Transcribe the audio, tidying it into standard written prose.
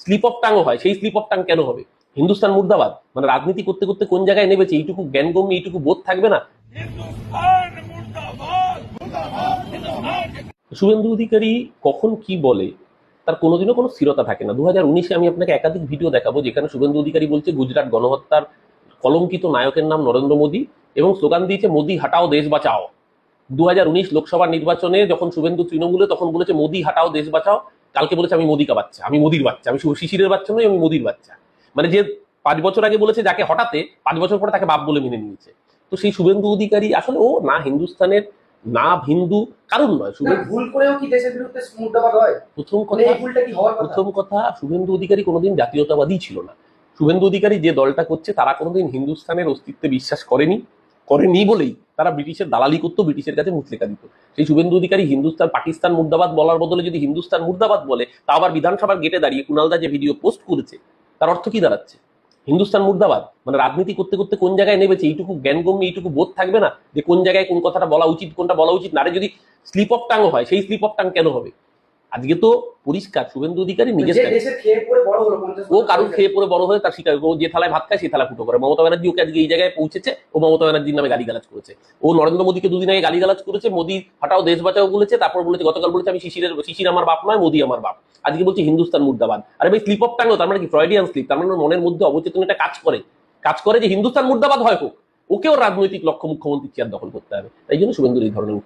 Slip of টাংও হয়, সেই slip of tongue কেন হবে? হিন্দুস্তান মুর্দাবাদ মানে রাজনীতি করতে করতে কোন জায়গায় নেমেছে, এইটুকু জ্ঞানগম্য এইটুকু বোধ থাকবে না? শুভেন্দু অধিকারী কখন কি বলে তার কোনোদিনও কোনো স্থিরতা থাকে না। 2019-এ আমি আপনাকে একাধিক ভিডিও দেখাবো যেখানে শুভেন্দু অধিকারী বলছে গুজরাট গণহত্যার কলঙ্কিত নায়কের নাম নরেন্দ্র মোদী এবং স্লোগান দিয়েছে মোদী হাটাও দেশ বাঁচাও। 2019 লোকসভা নির্বাচনে যখন শুভেন্দু তৃণমূলে তখন বলেছে মোদী হাটাও দেশ বাঁচাও, কালকে বলেছে আমি মোদী কা বাচ্চা, আমি মোদীর বাচ্চা, আমি শিশিরের বাচ্চা নই, আমি মোদীর বাচ্চা। মানে যে 5 বছর আগে বলেছে যাকে হঠাতে 5 বছর পরে তাকে বাপ বলে মেনে নিয়েছে। তো সেই শুভেন্দু অধিকারী আসলে ও না হিন্দুস্তানের না হিন্দু কারণ নয়। ভুল করেও কি দেশের বিরুদ্ধে মুর্দাবাদ হয়? প্রথম কথা শুভেন্দু অধিকারী কোনোদিন জাতীয়তাবাদী ছিল না। শুভেন্দু অধিকারী যে দলটা করছে তারা কোনোদিন হিন্দুস্তানের অস্তিত্বে বিশ্বাস করেনি বলেই তারা ব্রিটিশের দালালি করতো, ব্রিটিশের কাছে মুচলেকা দিত। সেই শুভেন্দু অধিকারী হিন্দুস্তান পাকিস্তান মুর্দাবাদ বলার বদলে যদি হিন্দুস্তান মুর্দাবাদ বলে, তা আবার বিধানসভার গেটে দাঁড়িয়ে কুণালদা যে ভিডিও পোস্ট করেছে তার অর্থ কি দাঁড়াচ্ছে? হিন্দুস্তান মুর্দাবাদ মানে রাজনীতি করতে করতে কোন জায়গায় নেমেছে এইটুকু জ্ঞানগম্য এইটুকু বোধ থাকবে না যে কোন জায়গায় কোন কথাটা বলা উচিত কোনটা বলা উচিত না? আরে যদি স্লিপ অফ টাংও হয়, সেই স্লিপ অফ টাং কেন হবে? আজকে তো পরিষ্কার শুভেন্দু অধিকারী নিজের ও কারণ খেয়ে পড়ে বড় হয়ে তার শিকার, ও যে থালায় ভাত খায় সেই থালা ফুটো করে। মমতা ব্যানার্জি ওকে আজকে এই জায়গায় পৌঁছেছে, ও মমতা ব্যানার্জির নামে গালিগালাজ করেছে। ও নরেন্দ্র মোদীকে দুদিন আগে গালিগালাজ করেছে, মোদী হটাও দেশ বাঁচাও বলেছে, তারপর বলেছে গতকাল বলেছে আমি শিশির আমার বাপ নয়, মোদী আমার বাপ। আজকে বলছে হিন্দুস্তান মুর্দাবাদ। আরে ভাই স্লিপ অফ টাংও তার মানে কি ফ্রয়েডিয়ান স্লিপ? তার মানে মনের মধ্যে অবচেতন একটা কাজ করে যে হিন্দুস্তান মুর্দাবাদ হয় হোক, ওকেও রাজনৈতিক লক্ষ্য মুখ্যমন্ত্রীর চেয়ার দখল করতে হবে। তাই জন্য শুভেন্দুর এই ধরনের